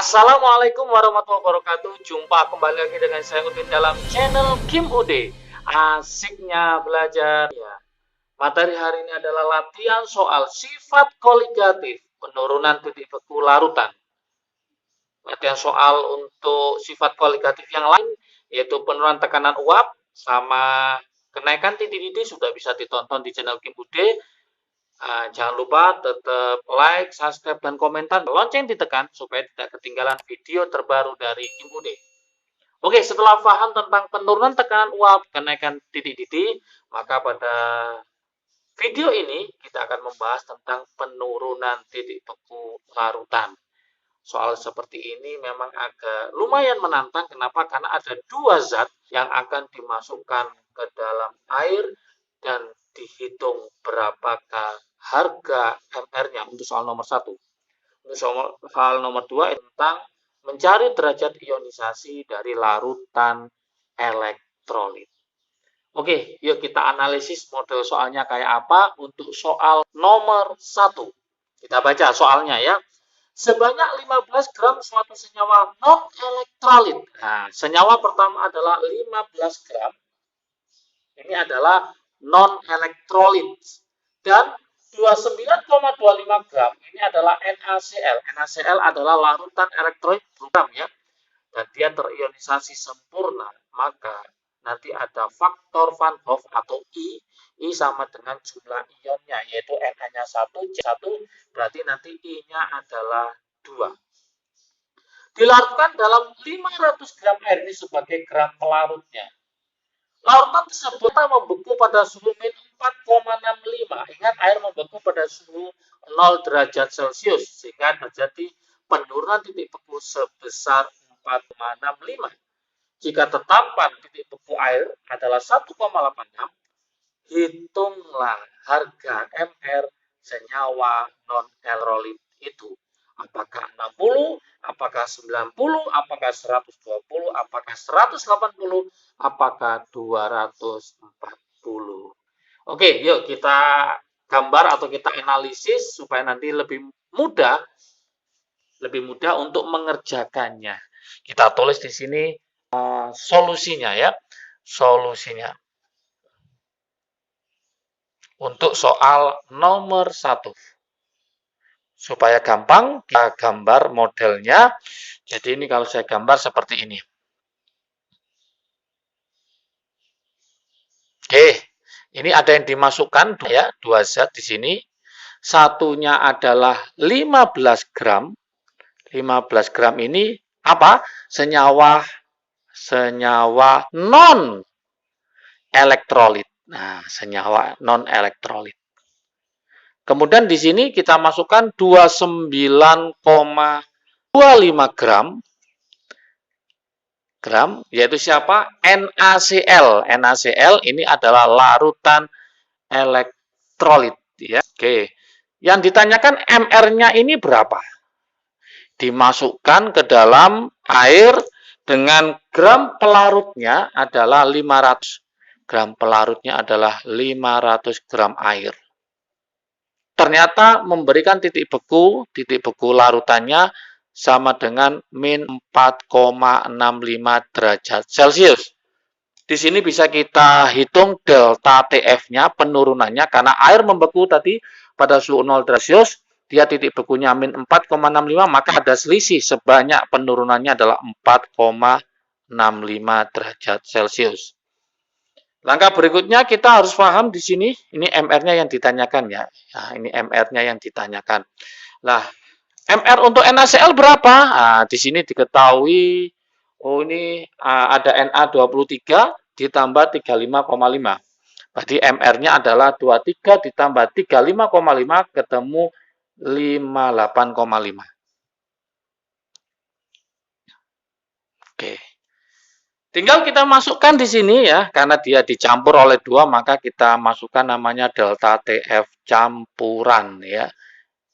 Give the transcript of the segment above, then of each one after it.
Assalamualaikum warahmatullahi wabarakatuh. Jumpa kembali lagi dengan saya Udin dalam channel Kim Ude. Asiknya belajar ya. Materi hari ini adalah latihan soal sifat koligatif, penurunan titik beku larutan. Latihan soal untuk sifat koligatif yang lain yaitu penurunan tekanan uap sama kenaikan titik-titik sudah bisa ditonton di channel Kim Ude. Jangan lupa tetap like, subscribe, dan komentar. Lonceng ditekan supaya tidak ketinggalan video terbaru dari Kim Ude. Oke, setelah paham tentang penurunan tekanan uap, kenaikan titik-titik, maka pada video ini kita akan membahas tentang penurunan titik beku larutan. Soal seperti ini memang agak lumayan menantang. Kenapa? Karena ada dua zat yang akan dimasukkan ke dalam air dan dihitung berapakah harga MR-nya untuk soal nomor 1. Untuk soal nomor 2 tentang mencari derajat ionisasi dari larutan elektrolit. Oke, yuk kita analisis model soalnya kayak apa untuk soal nomor 1. Kita baca soalnya ya. Sebanyak 15 gram suatu senyawa non-elektrolit. Nah, senyawa pertama adalah 15 gram. Ini adalah non-elektrolit. Dan 29,25 gram ini adalah NaCl. NaCl adalah larutan elektrolit program ya. Dan dia terionisasi sempurna. Maka nanti ada faktor Van Hoff atau I. I sama dengan jumlah ionnya, yaitu Na-nya 1, C1. Berarti nanti I-nya adalah 2. Dilarutkan dalam 500 gram air ini sebagai gram pelarutnya. Larutan tersebut membeku pada suhu min 4,65. Ingat, air membeku pada suhu 0 derajat Celcius, sehingga terjadi penurunan titik beku sebesar 4,65. Jika tetapan titik beku air adalah 1,86, hitunglah harga MR senyawa non-elektrolit itu. Apakah 60, apakah 90, apakah 120, apakah 180, apakah 240. Oke, yuk kita gambar atau kita analisis supaya nanti lebih mudah untuk mengerjakannya. Kita tulis di sini solusinya ya. Solusinya. Untuk soal nomor 1. Supaya gampang, kita gambar modelnya. Jadi ini kalau saya gambar seperti ini. Oke, ini ada yang dimasukkan ya, 2 zat di sini. Satunya adalah 15 gram. 15 gram ini apa? Senyawa non-elektrolit. Nah, senyawa non-elektrolit. Kemudian di sini kita masukkan 29,25 gram, yaitu siapa? NaCl. NaCl ini adalah larutan elektrolit. Ya. Oke. Yang ditanyakan MR-nya ini berapa? Dimasukkan ke dalam air dengan gram pelarutnya adalah 500. Gram pelarutnya adalah 500 gram air. Ternyata memberikan titik beku larutannya sama dengan min 4,65 derajat Celcius. Di sini bisa kita hitung delta TF-nya, penurunannya, karena air membeku tadi pada suhu 0 derajat Celcius, dia titik bekunya min 4,65, maka ada selisih sebanyak penurunannya adalah 4,65 derajat Celcius. Langkah berikutnya kita harus paham di sini, ini MR-nya yang ditanyakan ya. Nah, ini MR-nya yang ditanyakan. Nah, MR untuk NaCl berapa? Nah, di sini diketahui, oh ini ada Na23 ditambah 35,5. Berarti MR-nya adalah 23 ditambah 35,5 ketemu 58,5. Oke. Tinggal kita masukkan di sini ya, karena dia dicampur oleh 2, maka kita masukkan namanya delta TF campuran ya.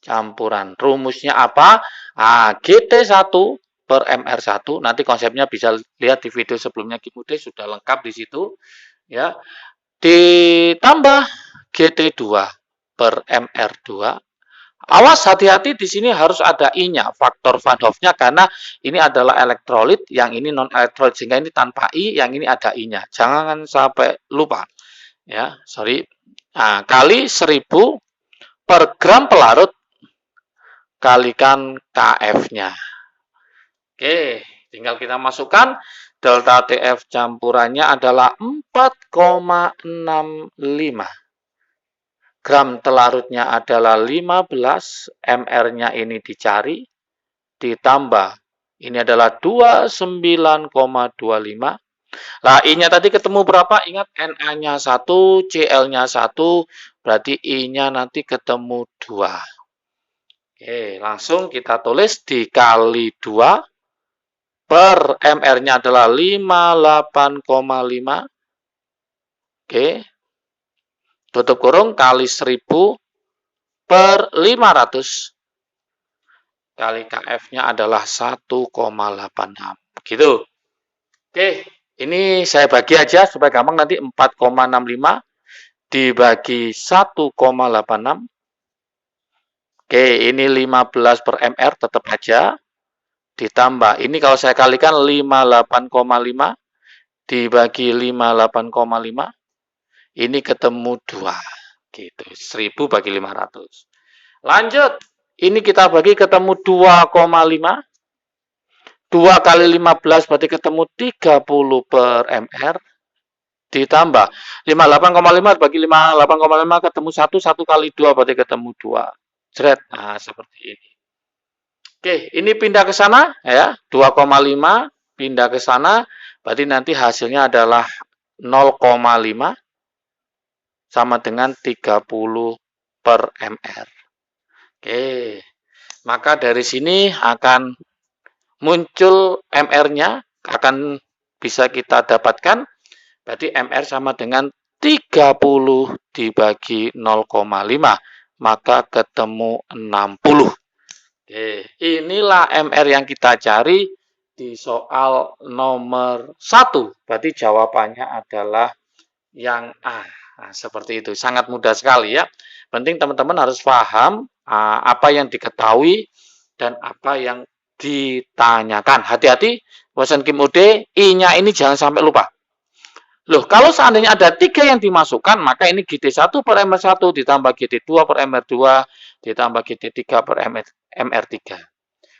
Campuran. Rumusnya apa? GT1 per MR1. Nanti konsepnya bisa lihat di video sebelumnya Kim Ude sudah lengkap di situ ya. Ditambah GT2 per MR2 Awas, hati-hati, di sini harus ada I-nya, faktor Van Hoff-nya, karena ini adalah elektrolit, yang ini non elektrolit, sehingga ini tanpa I, yang ini ada I-nya. Jangan sampai lupa. Ya, sorry. Nah, kali 1000 per gram pelarut kalikan KF-nya. Oke, tinggal kita masukkan. Delta TF campurannya adalah 4,65. Gram telarutnya adalah 15, MR-nya ini dicari, ditambah, ini adalah 29,25. Nah, I-nya tadi ketemu berapa? Ingat, Na-nya 1, Cl-nya 1, berarti I-nya nanti ketemu 2. Oke, langsung kita tulis dikali 2, per MR-nya adalah 58,5. Oke, tutup kurung, kali 1000 per 500. Kali KF-nya adalah 1,86. Begitu. Oke, ini saya bagi aja supaya gampang, nanti 4,65 dibagi 1,86. Oke, ini 15 per MR tetap aja. Ditambah, ini kalau saya kalikan 58,5 dibagi 58,5, ini ketemu 2. Gitu, 1000 bagi 500. Lanjut, ini kita bagi ketemu 2,5. 2 kali 15 berarti ketemu 30 per MR. Ditambah 58,5 bagi 58,5 ketemu 1, 1 kali 2 berarti ketemu 2. Jret. Nah, seperti ini. Oke, ini pindah ke sana ya, 2,5 pindah ke sana, berarti nanti hasilnya adalah 0,5 sama dengan 30 per MR. Oke, maka dari sini akan muncul MR-nya, akan bisa kita dapatkan, berarti MR sama dengan 30 dibagi 0,5, maka ketemu 60. Oke, inilah MR yang kita cari di soal nomor 1. Berarti jawabannya adalah yang A. Nah, seperti itu. Sangat mudah sekali ya. Penting teman-teman harus paham apa yang diketahui dan apa yang ditanyakan. Hati-hati, bosan Kim UD, I-nya ini jangan sampai lupa. Loh, kalau seandainya ada 3 yang dimasukkan, maka ini GT1 per MR1 ditambah GT2 per MR2 ditambah GT3 per MR3.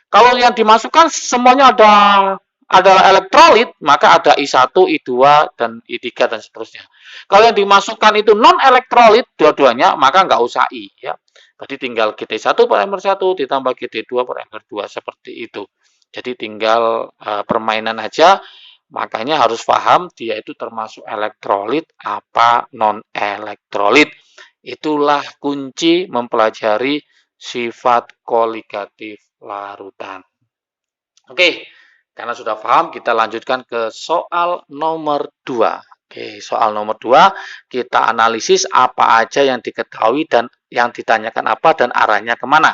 Kalau yang dimasukkan semuanya adalah elektrolit, maka ada I1, I2, dan I3, dan seterusnya. Kalau yang dimasukkan itu non-elektrolit, dua-duanya, maka nggak usah I. Ya. Berarti tinggal GT1 per MR1 ditambah GT2 per MR2, seperti itu. Jadi tinggal permainan aja. Makanya harus paham dia itu termasuk elektrolit apa non-elektrolit. Itulah kunci mempelajari sifat koligatif larutan. Oke, karena sudah paham, kita lanjutkan ke soal nomor 2. Oke, soal nomor 2, kita analisis apa aja yang diketahui dan yang ditanyakan apa dan arahnya kemana.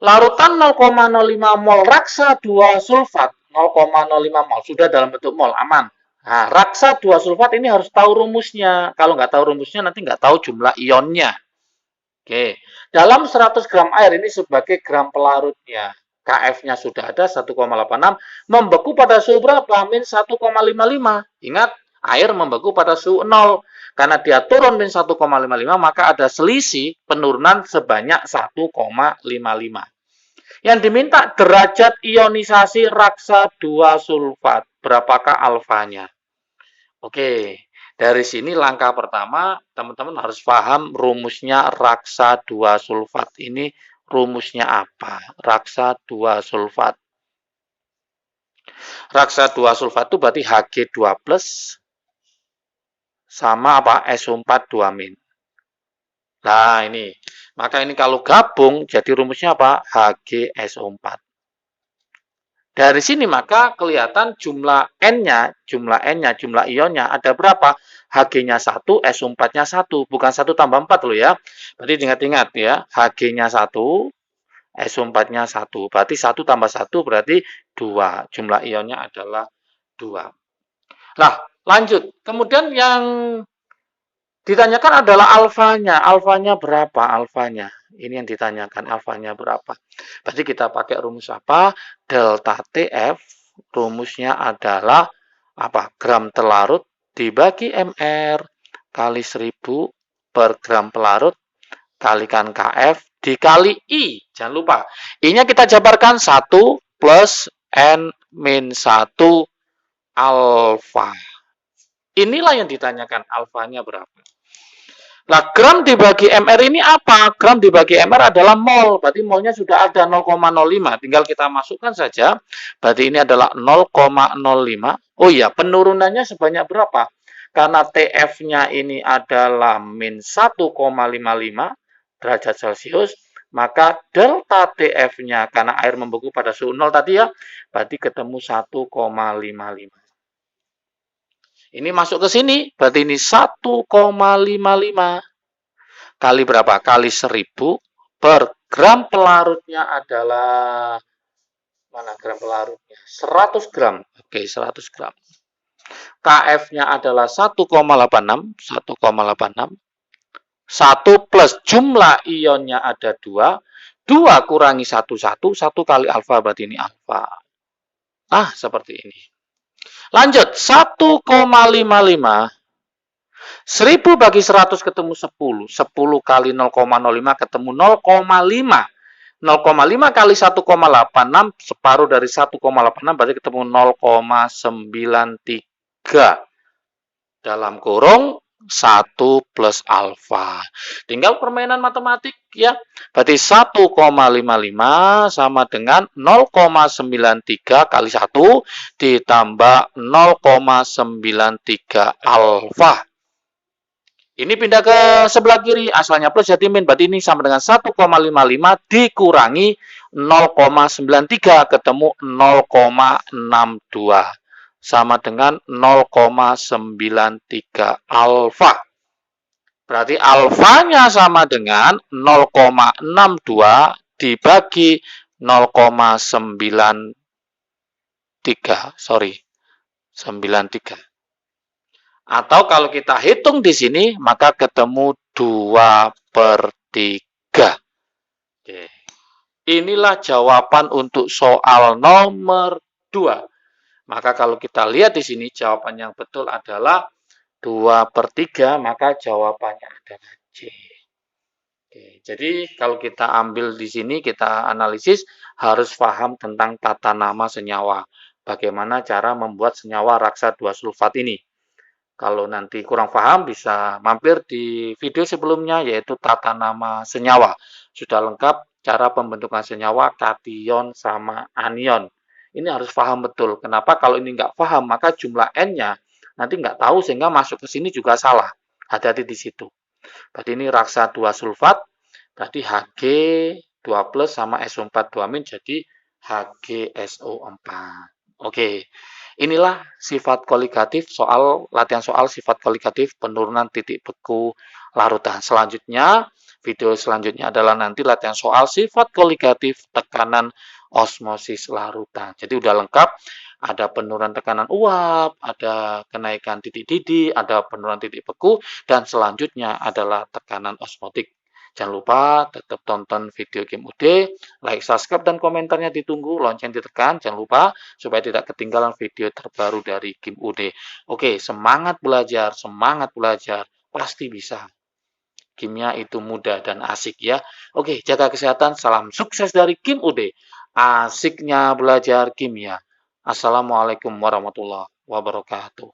Larutan 0,05 mol raksa 2 sulfat 0,05 mol, sudah dalam bentuk mol, aman. Nah, raksa 2 sulfat ini harus tahu rumusnya. Kalau nggak tahu rumusnya, nanti nggak tahu jumlah ionnya. Oke, dalam 100 gram air ini sebagai gram pelarutnya. KF-nya sudah ada 1,86, membeku pada suhu berapa? Min 1,55. Ingat, air membeku pada suhu 0. Karena dia turun min 1,55, maka ada selisih penurunan sebanyak 1,55. Yang diminta derajat ionisasi raksa 2 sulfat. Berapakah alfanya? Oke, dari sini langkah pertama, teman-teman harus paham rumusnya raksa 2 sulfat. Ini rumusnya apa? Raksa 2 sulfat. Raksa 2 sulfat itu berarti Hg2+, sama apa? SO4 2-. Nah, ini. Maka ini kalau gabung, jadi rumusnya apa? HgSO4. Dari sini maka kelihatan jumlah N-nya, jumlah ionnya ada berapa? Hg-nya 1, SO4-nya 1. Bukan 1 tambah 4 loh ya. Berarti ingat-ingat ya. Hg-nya 1, SO4-nya 1. Berarti 1 tambah 1 berarti 2. Jumlah ionnya adalah 2. Nah, lanjut. Kemudian yang ditanyakan adalah alfanya. Alfanya berapa alfanya? Ini yang ditanyakan alfanya berapa. Berarti kita pakai rumus apa? Delta TF, rumusnya adalah apa? Gram telarut dibagi MR kali 1000 per gram pelarut kalikan KF dikali I. Jangan lupa, I-nya kita jabarkan 1 plus N min 1 alfa. Inilah yang ditanyakan alfanya berapa. Nah, gram dibagi MR ini apa? Gram dibagi MR adalah mol. Berarti molnya sudah ada 0,05. Tinggal kita masukkan saja. Berarti ini adalah 0,05. Oh iya, penurunannya sebanyak berapa? Karena TF-nya ini adalah min 1,55 derajat Celcius, maka delta TF-nya, karena air membeku pada suhu 0 tadi ya, berarti ketemu 1,55. Ini masuk ke sini, berarti ini 1,55 kali berapa? Kali 1000 per gram pelarutnya adalah, mana gram pelarutnya? 100 gram. Oke, 100 gram. KF-nya adalah 1,86. 1,86. 1 plus jumlah ionnya ada 2. 2 kurangi 1, 1. 1 kali alfa, berarti ini alfa. Nah, seperti ini. Lanjut, 1,55. 1000 bagi 100 ketemu 10. 10 kali 0,05 ketemu 0,5. 0,5 kali 1,86, separuh dari 1,86 berarti ketemu 0,93. Dalam kurung 1 plus alfa. Tinggal permainan matematik ya. Berarti 1,55 sama dengan 0,93 kali 1 ditambah 0,93 alfa. Ini pindah ke sebelah kiri, asalnya plus jadi min. Berarti ini sama dengan 1,55 dikurangi 0,93 ketemu 0,62. Sama dengan 0,93 alfa. Berarti alfanya sama dengan 0,62 dibagi 0,93. 93. Atau kalau kita hitung di sini, maka ketemu 2/3. Oke. Inilah jawaban untuk soal nomor 2. Maka kalau kita lihat di sini, jawaban yang betul adalah 2/3, maka jawabannya adalah C. Oke, jadi kalau kita ambil di sini, kita analisis, harus paham tentang tata nama senyawa. Bagaimana cara membuat senyawa raksa 2 sulfat ini. Kalau nanti kurang paham, bisa mampir di video sebelumnya, yaitu tata nama senyawa. Sudah lengkap cara pembentukan senyawa, kation sama anion. Ini harus paham betul. Kenapa? Kalau ini nggak paham, maka jumlah N-nya nanti nggak tahu, sehingga masuk ke sini juga salah. Hati-hati di situ. Berarti ini raksa 2 sulfat, berarti Hg2 plus sama SO4 2- jadi HgSO4. Oke. Inilah sifat koligatif latihan soal sifat koligatif penurunan titik beku larutan. Selanjutnya, video selanjutnya adalah nanti latihan soal sifat koligatif tekanan osmosis larutan. Jadi udah lengkap, ada penurunan tekanan uap, ada kenaikan titik didih, ada penurunan titik beku, dan selanjutnya adalah tekanan osmotik. Jangan lupa tetap tonton video Kim UD, like, subscribe, dan komentarnya ditunggu, lonceng ditekan, jangan lupa supaya tidak ketinggalan video terbaru dari Kim UD. Oke, semangat belajar, pasti bisa. Kimia itu mudah dan asik ya. Oke, jaga kesehatan, salam sukses dari Kim UD. Asiknya belajar kimia. Assalamualaikum warahmatullahi wabarakatuh.